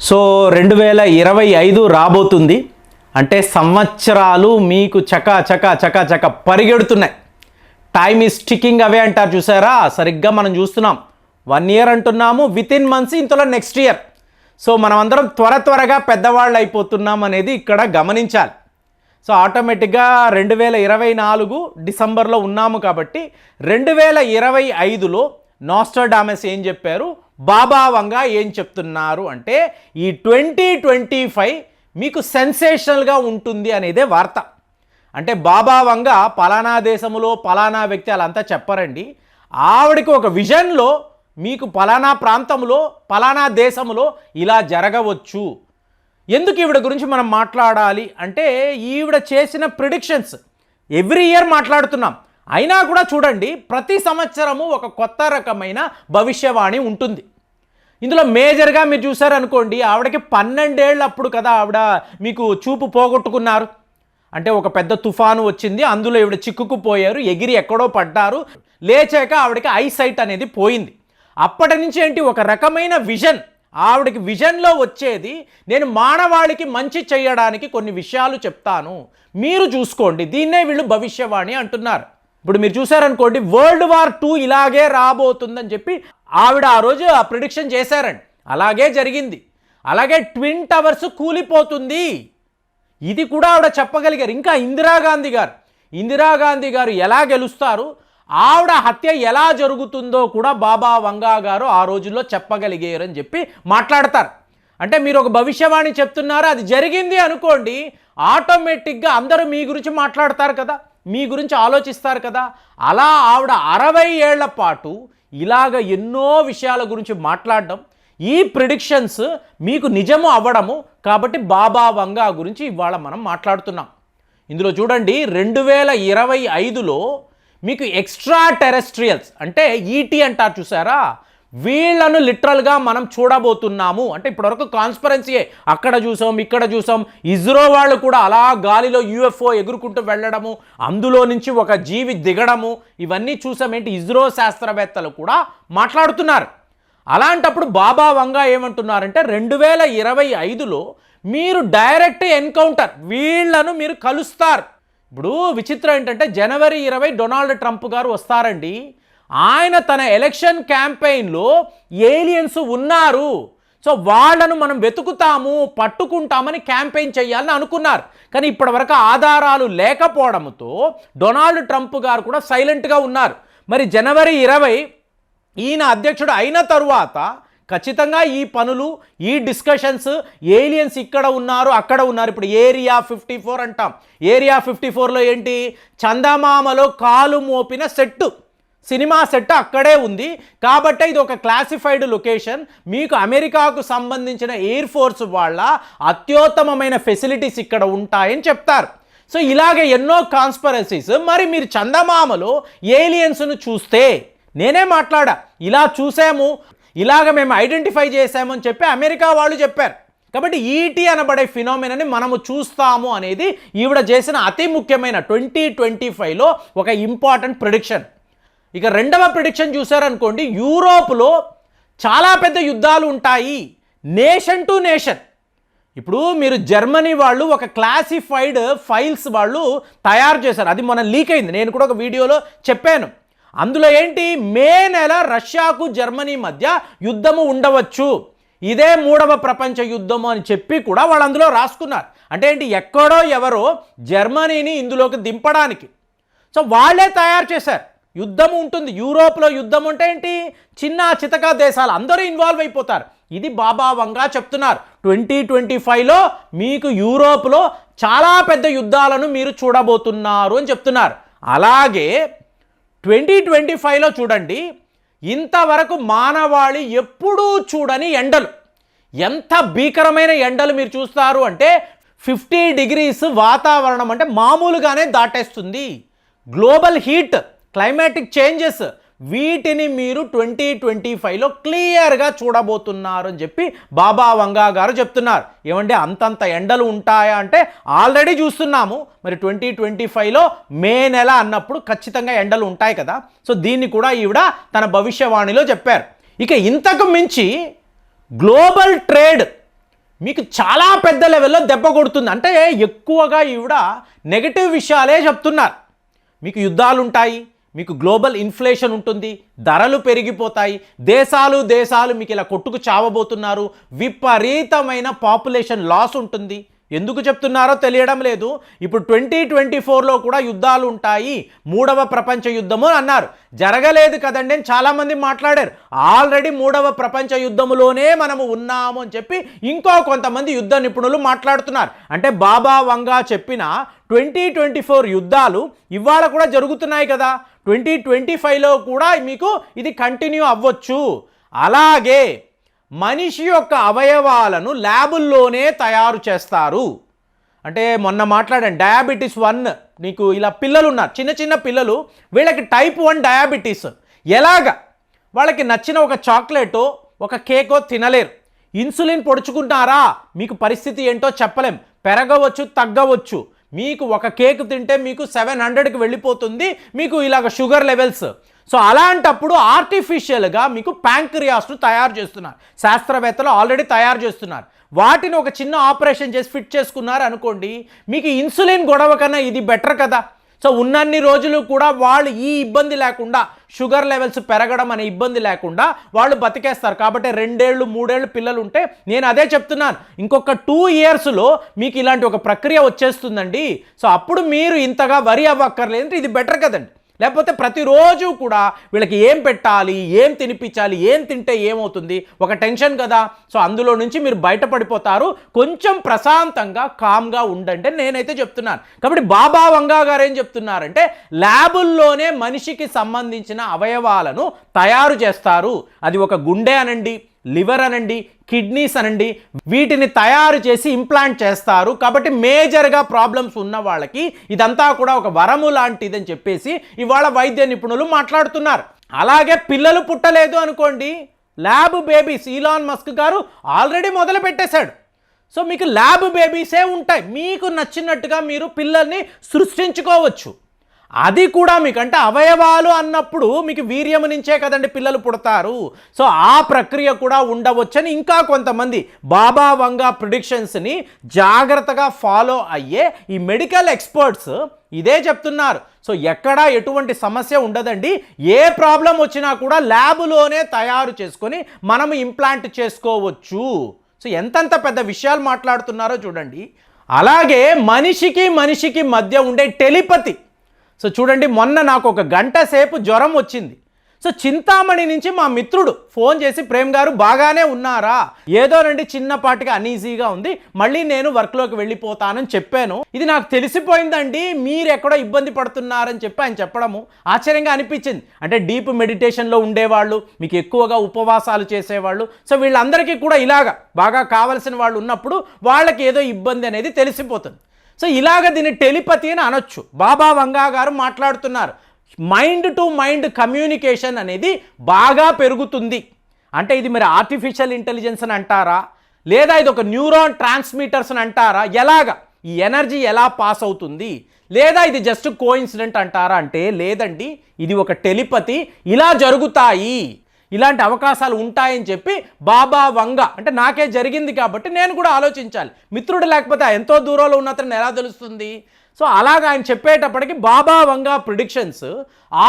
So 2025 రాబోతుంది అంటే సంవత్సరాలు మీకు చక పరిగెడుతున్నాయి. టైమ్ ఈజ్ టికింగ్ అవే అంటారు చూసారా, సరిగ్గా మనం చూస్తున్నాం. 1 year అంటున్నాము, వితిన్ మంత్స్ ఇంతలో నెక్స్ట్ ఇయర్. సో మనం అందరం త్వరగా పెద్దవాళ్ళు అయిపోతున్నాం అనేది ఇక్కడ గమనించాలి. సో ఆటోమేటిక్గా 2024 డిసెంబర్లో ఉన్నాము కాబట్టి 2025లో నాస్ట్రాడామస్ ఏం చెప్పారు, బాబా వంగా ఏం చెప్తున్నారు అంటే ఈ 2025 మీకు సెన్సేషనల్గా ఉంటుంది అనేదే వార్త. అంటే బాబా వంగా పలానా దేశంలో పలానా వ్యక్తి అలా అంతా చెప్పరండి. ఆవిడకి ఒక విజన్లో మీకు పలానా ప్రాంతంలో పలానా దేశంలో ఇలా జరగవచ్చు. ఎందుకు ఈవిడ గురించి మనం మాట్లాడాలి అంటే ఈవిడ చేసిన ప్రిడిక్షన్స్ ఎవ్రీ ఇయర్ మాట్లాడుతున్నాం. అయినా కూడా చూడండి, ప్రతి సంవత్సరము ఒక కొత్త రకమైన భవిష్యవాణి ఉంటుంది. ఇందులో మేజర్గా మీరు చూసారనుకోండి, ఆవిడకి 12 ఏళ్ళు అప్పుడు కదా ఆవిడ మీకు చూపు పోగొట్టుకున్నారు. అంటే ఒక పెద్ద తుఫాను వచ్చింది, అందులో ఈవిడ చిక్కుకుపోయారు, ఎగిరి ఎక్కడో పడ్డారు, లేచాక ఆవిడకి ఐసైట్ అనేది పోయింది. అప్పటి నుంచి ఏంటి, ఒక రకమైన విజన్ ఆవిడకి విజన్లో వచ్చేది, నేను మానవాళికి మంచి చేయడానికి కొన్ని విషయాలు చెప్తాను, మీరు చూసుకోండి, దీన్నే వీళ్ళు భవిష్యవాణి అంటున్నారు. ఇప్పుడు మీరు చూసారనుకోండి, World War II ఇలాగే రాబోతుందని చెప్పి ఆవిడ ఆ రోజు ఆ ప్రిడిక్షన్ చేశారండి. అలాగే జరిగింది. అలాగే ట్విన్ టవర్స్ కూలిపోతుంది, ఇది కూడా ఆవిడ చెప్పగలిగారు. ఇంకా ఇందిరాగాంధీ గారు ఎలా గెలుస్తారు, ఆవిడ హత్య ఎలా జరుగుతుందో కూడా బాబా వంగా గారు ఆ రోజుల్లో చెప్పగలిగారు అని చెప్పి మాట్లాడతారు. అంటే మీరు ఒక భవిష్యవాణి చెప్తున్నారు, అది జరిగింది అనుకోండి, ఆటోమేటిక్గా అందరూ మీ గురించి మాట్లాడతారు కదా, మీ గురించి ఆలోచిస్తారు కదా. అలా ఆవిడ 60 ఏళ్ల పాటు ఇలాగ ఎన్నో విషయాల గురించి మాట్లాడడం, ఈ ప్రిడిక్షన్స్ మీకు నిజము అవ్వడము. కాబట్టి బాబా వంగా గురించి ఇవాళ మనం మాట్లాడుతున్నాం. ఇందులో చూడండి, 2025లో మీకు ఎక్స్ట్రా టెరెస్ట్రియల్స్ అంటే ఈటీ అంటారు చూసారా, వీళ్ళను లిటరల్గా మనం చూడబోతున్నాము. అంటే ఇప్పటివరకు కాన్స్పరెన్సీయే, అక్కడ చూసాం ఇక్కడ చూసాం, ఇస్రో వాళ్ళు కూడా అలా గాలిలో యూఎఫ్ఓ ఎగురుకుంటూ వెళ్ళడము, అందులో నుంచి ఒక జీవి దిగడము, ఇవన్నీ చూసాం. ఏంటి, ఇస్రో శాస్త్రవేత్తలు కూడా మాట్లాడుతున్నారు. అలాంటప్పుడు బాబా వంగా ఏమంటున్నారంటే 2025లో మీరు డైరెక్ట్ ఎన్కౌంటర్, వీళ్ళను మీరు కలుస్తారు. ఇప్పుడు విచిత్రం ఏంటంటే జనవరి 20 డొనాల్డ్ ట్రంప్ గారు వస్తారండి. ఆయన తన ఎలక్షన్ క్యాంపెయిన్లో ఏలియన్స్ ఉన్నారు, సో వాళ్ళను మనం వెతుకుతాము పట్టుకుంటామని క్యాంపెయిన్ చేయాలని అనుకున్నారు. కానీ ఇప్పటివరకు ఆధారాలు లేకపోవడంతో డొనాల్డ్ ట్రంప్ గారు కూడా సైలెంట్గా ఉన్నారు. మరి జనవరి 20 ఈయన అధ్యక్షుడు అయిన తరువాత ఖచ్చితంగా ఈ పనులు, ఈ డిస్కషన్స్, ఏలియన్స్ ఇక్కడ ఉన్నారు అక్కడ ఉన్నారు. ఇప్పుడు ఏరియా 54 అంటాం. ఏరియా 54లో ఏంటి, చందమామలో కాలు మోపిన సెట్టు, సినిమా సెట్ అక్కడే ఉంది. కాబట్టి ఇది ఒక క్లాసిఫైడ్ లొకేషన్, మీకు అమెరికాకు సంబంధించిన ఎయిర్ ఫోర్స్ వాళ్ళ అత్యుత్తమమైన ఫెసిలిటీస్ ఇక్కడ ఉంటాయని చెప్తారు. సో ఇలాగే ఎన్నో కాన్స్పరసీస్. మరి మీరు చందమామలో ఏలియన్స్ను చూస్తే, నేనే మాట్లాడా, ఇలా చూసాము, ఇలాగ మేము ఐడెంటిఫై చేసాము అని చెప్పి అమెరికా వాళ్ళు చెప్పారు. కాబట్టి ఈటీ అనబడే ఫినామినాని మనము చూస్తాము అనేది ఈవిడ చేసిన అతి ముఖ్యమైన 2025లో ఒక ఇంపార్టెంట్ ప్రిడిక్షన్. ఇక రెండవ ప్రిడిక్షన్ చూసారనుకోండి, యూరోప్లో చాలా పెద్ద యుద్ధాలు ఉంటాయి, నేషన్ టు నేషన్. ఇప్పుడు మీరు జర్మనీ వాళ్ళు ఒక క్లాసిఫైడ్ ఫైల్స్ వాళ్ళు తయారు చేశారు, అది మొన్న లీక్ అయింది, నేను కూడా ఒక వీడియోలో చెప్పాను. అందులో ఏంటి, మే నెల రష్యాకు జర్మనీ మధ్య యుద్ధము ఉండవచ్చు, ఇదే 3వ ప్రపంచ యుద్ధము అని చెప్పి కూడా వాళ్ళు అందులో రాసుకున్నారు. అంటే ఏంటి, ఎక్కడో ఎవరో జర్మనీని ఇందులోకి దింపడానికి. సో వాళ్ళే తయారు చేశారు, యుద్ధం ఉంటుంది యూరోప్లో. యుద్ధం అంటే ఏంటి, చిన్న చితక దేశాలు అందరూ ఇన్వాల్వ్ అయిపోతారు. ఇది బాబా వంగా చెప్తున్నారు. 2025లో మీకు యూరోప్లో చాలా పెద్ద యుద్ధాలను మీరు చూడబోతున్నారు అని చెప్తున్నారు. అలాగే 2025లో చూడండి, ఇంతవరకు మానవాళి ఎప్పుడూ చూడని ఎండలు, ఎంత భీకరమైన ఎండలు మీరు చూస్తారు అంటే 50 degrees వాతావరణం అంటే మామూలుగానే దాటేస్తుంది. గ్లోబల్ హీట్, క్లైమాటిక్ చేంజెస్, వీటిని మీరు 2025లో క్లియర్గా చూడబోతున్నారు అని చెప్పి బాబా వంగా గారు చెప్తున్నారు. ఏమంటే అంతంత ఎండలు ఉంటాయా అంటే ఆల్రెడీ చూస్తున్నాము. మరి 2025లో మే నెల అన్నప్పుడు ఖచ్చితంగా ఎండలు ఉంటాయి కదా. సో దీన్ని కూడా ఈవిడ తన భవిష్యవాణిలో చెప్పారు. ఇక ఇంతకు మించి గ్లోబల్ ట్రేడ్ మీకు చాలా పెద్ద లెవెల్లో దెబ్బ కొడుతుంది. అంటే ఎక్కువగా ఈవిడ నెగటివ్ విషయాలే చెప్తున్నారు. మీకు యుద్ధాలు ఉంటాయి, మీకు గ్లోబల్ ఇన్ఫ్లేషన్ ఉంటుంది, ధరలు పెరిగిపోతాయి, దేశాలు మీకు ఇలా కొట్టుకు చావబోతున్నారు, విపరీతమైన పాపులేషన్ లాస్ ఉంటుంది. ఎందుకు చెప్తున్నారో తెలియడం లేదు. ఇప్పుడు 2024లో కూడా యుద్ధాలు ఉంటాయి, 3వ ప్రపంచ యుద్ధము అన్నారు. జరగలేదు కదండి అని చాలామంది మాట్లాడారు. ఆల్రెడీ 3వ ప్రపంచ యుద్ధములోనే మనము ఉన్నాము అని చెప్పి ఇంకో కొంతమంది యుద్ధ నిపుణులు మాట్లాడుతున్నారు. అంటే బాబా వంగా చెప్పిన 2024 యుద్ధాలు ఇవాళ కూడా జరుగుతున్నాయి కదా, 2025లో కూడా మీకు ఇది కంటిన్యూ అవ్వచ్చు. అలాగే మనిషి యొక్క అవయవాలను ల్యాబుల్లోనే తయారు చేస్తారు. అంటే మొన్న మాట్లాడాను, డయాబెటీస్ 1 నీకు ఇలా పిల్లలు ఉన్నారు, చిన్న పిల్లలు, వీళ్ళకి టైప్ 1 డయాబెటీస్. ఎలాగా వాళ్ళకి నచ్చిన ఒక చాక్లెటో ఒక కేకో తినలేరు. ఇన్సులిన్ పొడుచుకుంటారా, మీకు పరిస్థితి ఏంటో చెప్పలేం, పెరగవచ్చు తగ్గవచ్చు. మీకు ఒక కేక్ తింటే మీకు 700కి వెళ్ళిపోతుంది, మీకు ఇలాగ షుగర్ లెవెల్స్. సో అలాంటప్పుడు ఆర్టిఫిషియల్గా మీకు ప్యాంక్రియాస్ను తయారు చేస్తున్నారు, శాస్త్రవేత్తలు ఆల్రెడీ తయారు చేస్తున్నారు. వాటిని ఒక చిన్న ఆపరేషన్ చేసి ఫిట్ చేసుకున్నారు అనుకోండి, మీకు ఇన్సులిన్ గొడవ కన్నా ఇది బెటర్ కదా. సో ఉన్నన్ని రోజులు కూడా వాళ్ళు ఈ ఇబ్బంది లేకుండా, షుగర్ లెవెల్స్ పెరగడం అనే ఇబ్బంది లేకుండా వాళ్ళు బతికేస్తారు. కాబట్టి 2 ఏళ్ళు 3 ఏళ్ళు పిల్లలు ఉంటే నేను అదే చెప్తున్నాను, ఇంకొక 2 ఇయర్స్లో మీకు ఇలాంటి ఒక ప్రక్రియ వచ్చేస్తుందండి. సో అప్పుడు మీరు ఇంతగా వరి అవ్వక్కర్లేదు, ఇది బెటర్ కదండి. లేకపోతే ప్రతిరోజు కూడా వీళ్ళకి ఏం పెట్టాలి, ఏం తినిపించాలి, ఏం తింటే ఏమవుతుంది, ఒక టెన్షన్ కదా. సో అందులో నుంచి మీరు బయటపడిపోతారు. కొంచెం ప్రశాంతంగా కామ్గా ఉండండి నేనైతే చెప్తున్నాను. కాబట్టి బాబా వంగా గారు ఏం చెప్తున్నారంటే, ల్యాబుల్లోనే మనిషికి సంబంధించిన అవయవాలను తయారు చేస్తారు. అది ఒక గుండె అనండి, లివర్ అనండి, కిడ్నీస్ అనండి, వీటిని తయారు చేసి ఇంప్లాంట్ చేస్తారు. కాబట్టి మేజర్గా ప్రాబ్లమ్స్ ఉన్న వాళ్ళకి ఇదంతా కూడా ఒక వరము లాంటిదని చెప్పేసి ఇవాళ వైద్య నిపుణులు మాట్లాడుతున్నారు. అలాగే పిల్లలు పుట్టలేదు అనుకోండి, ల్యాబ్ బేబీస్ ఈలాన్ మస్క్ గారు ఆల్రెడీ మొదలు పెట్టేశాడు. సో మీకు ల్యాబ్ బేబీసే ఉంటాయి, మీకు నచ్చినట్టుగా మీరు పిల్లల్ని సృష్టించుకోవచ్చు. అది కూడా మీకు అంటే అవయవాలు అన్నప్పుడు మీకు వీర్యము నుంచే కదండి పిల్లలు పుడతారు. సో ఆ ప్రక్రియ కూడా ఉండవచ్చని ఇంకా కొంతమంది బాబా వంగా ప్రిడిక్షన్స్ని జాగ్రత్తగా ఫాలో అయ్యే ఈ మెడికల్ ఎక్స్పర్ట్స్ ఇదే చెప్తున్నారు. సో ఎక్కడా ఎటువంటి సమస్య ఉండదండి, ఏ ప్రాబ్లం వచ్చినా కూడా ల్యాబులోనే తయారు చేసుకొని మనం ఇంప్లాంట్ చేసుకోవచ్చు. సో ఎంతంత పెద్ద విషయాలు మాట్లాడుతున్నారో చూడండి. అలాగే మనిషికి మధ్య ఉండే టెలిపతి. సో చూడండి, మొన్న నాకు ఒక గంట సేపు జ్వరం వచ్చింది. సో చింతామణి నుంచి మా మిత్రుడు ఫోన్ చేసి, ప్రేమ్ గారు బాగానే ఉన్నారా, ఏదోనండి చిన్నపాటిగా అనీజీగా ఉంది, మళ్ళీ నేను వర్క్లోకి వెళ్ళిపోతానని చెప్పాను. ఇది నాకు తెలిసిపోయిందండి, మీరు ఎక్కడో ఇబ్బంది పడుతున్నారని చెప్పి ఆయన చెప్పడము ఆశ్చర్యంగా అనిపించింది. అంటే డీప్ మెడిటేషన్లో ఉండేవాళ్ళు, మీకు ఎక్కువగా ఉపవాసాలు చేసేవాళ్ళు, సో వీళ్ళందరికీ కూడా ఇలాగా బాగా కావలసిన వాళ్ళు ఉన్నప్పుడు వాళ్ళకి ఏదో ఇబ్బంది అనేది తెలిసిపోతుంది. సో ఇలాగ దీన్ని టెలిపతి అని అనొచ్చు. బాబా వంగా గారు మాట్లాడుతున్నారు, మైండ్ టు మైండ్ కమ్యూనికేషన్ అనేది బాగా పెరుగుతుంది. అంటే ఇది మరి ఆర్టిఫిషియల్ ఇంటెలిజెన్స్ అని అంటారా, లేదా ఇది ఒక న్యూరాన్ ట్రాన్స్మిటర్స్ అని అంటారా, ఎలాగా ఈ ఎనర్జీ ఎలా పాస్ అవుతుంది, లేదా ఇది జస్ట్ కోఇన్సిడెంట్ అంటారా అంటే లేదండి, ఇది ఒక టెలిపతి, ఇలా జరుగుతాయి, ఇలాంటి అవకాశాలు ఉంటాయని చెప్పి బాబా వంగా, అంటే నాకే జరిగింది కాబట్టి నేను కూడా ఆలోచించాలి, మిత్రుడు లేకపోతే ఎంతో దూరంలో ఉన్న అతను ఎలా తెలుస్తుంది. సో అలాగా ఆయన చెప్పేటప్పటికి బాబా వంగా ప్రిడిక్షన్స్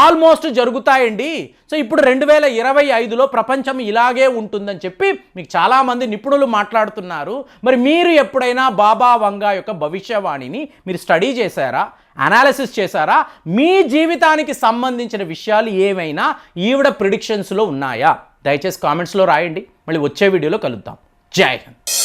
ఆల్మోస్ట్ జరుగుతాయండి. సో ఇప్పుడు 2025లో ప్రపంచం ఇలాగే ఉంటుందని చెప్పి మీకు చాలామంది నిపుణులు మాట్లాడుతున్నారు. మరి మీరు ఎప్పుడైనా బాబా వంగా యొక్క భవిష్యవాణిని మీరు స్టడీ చేశారా, అనాలిసిస్ చేశారా? మీ జీవితానికి సంబంధించిన విషయాలు ఏమైనా ఈవిడ ప్రిడిక్షన్స్లో ఉన్నాయా? దయచేసి కామెంట్స్లో రాయండి. మళ్ళీ వచ్చే వీడియోలో కలుద్దాం. జై హింద్.